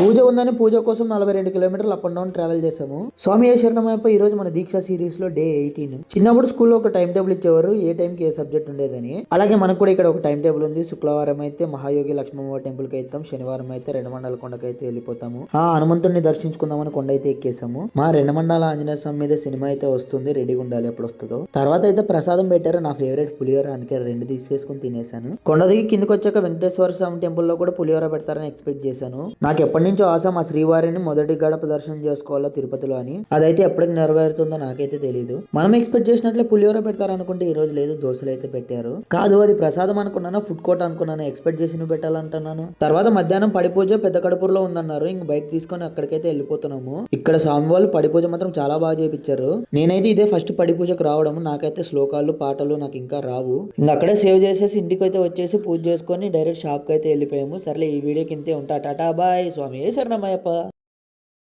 పూజ ఉందని పూజ కోసం 42 కిలోమీటర్లు అప్ అండ్ డౌన్ ట్రావెల్ చేసాము. స్వామి శరణమయ్యప్ప. ఈ రోజు మన దీక్ష సిరీస్ లో డే 18. చిన్నప్పుడు స్కూల్లో ఒక టైం టేబుల్ ఇచ్చేవారు, ఏ టైం కి ఏ సబ్జెక్ట్ ఉండేదని. అలాగే మనకు కూడా ఇక్కడ ఒక టైం టేబుల్ ఉంది. శుక్రవారం అయితే మహాయోగి లక్ష్మమ్మ టెంపుల్ కి వెళ్తాం, శనివారం అయితే రెండమండల కొండకి అయితే వెళ్ళిపోతాము. హనుమంతుడిని దర్శించుకుందామని కొండ అయితే ఎక్కేసాము. మా రెండమండల ఆంజనేయ స్వామి మీద సినిమా అయితే వస్తుంది, రెడీగా ఉండాలి ఎప్పుడు వస్తుందో. తర్వాత అయితే ప్రసాదం పెట్టారు, నా ఫేవరెట్ పులిహోర, అందుకే 2 తీసుకేసుకుని తినేసాను. కొండ దిగి కిందకి వచ్చాక వెంకటేశ్వర స్వామి టెంపుల్ లో కూడా పులిహోర పెడతారని ఎక్స్పెక్ట్ చేశాను. నాకు ఎప్పటి నుంచో ఆశ మా శ్రీవారిని మొదటి గడప దర్శనం చేసుకోవాలో తిరుపతిలో అని. అదైతే ఎప్పటికి నెరవేరుతుందో నాకైతే తెలియదు. మనం ఎక్స్పెక్ట్ చేసినట్లే పులిహోర పెడతారు అనుకుంటే ఈ రోజు లేదు, దోశలు అయితే పెట్టారు. కాదు అది ప్రసాదం అనుకున్నాను, ఫుడ్ కోర్ట్ అనుకున్నాను, ఎక్స్పెక్ట్ చేసి పెట్టాలంటున్నాను. తర్వాత మధ్యాహ్నం పడి పూజ పెద్ద కడుపూరులో ఉందన్నారు, ఇంక బైక్ తీసుకొని అక్కడికైతే వెళ్ళిపోతున్నాము. ఇక్కడ స్వామి వాళ్ళు పడి పూజ మాత్రం చాలా బాగా చేయించారు. నేనైతే ఇదే ఫస్ట్ పడి పూజకు రావడం, నాకైతే శ్లోకాలు పాటలు నాకు ఇంకా రావు. ఇంకా అక్కడే సేవ్ చేసేసి ఇంటికి అయితే వచ్చేసి పూజ చేసుకొని డైరెక్ట్ షాప్ కి అయితే వెళ్ళిపోయాము. సర్లే ఈ వీడియోకి ఇంతే, ఉంటా, టాటా బాయ్. స్వామి శరణమయ్యప్ప.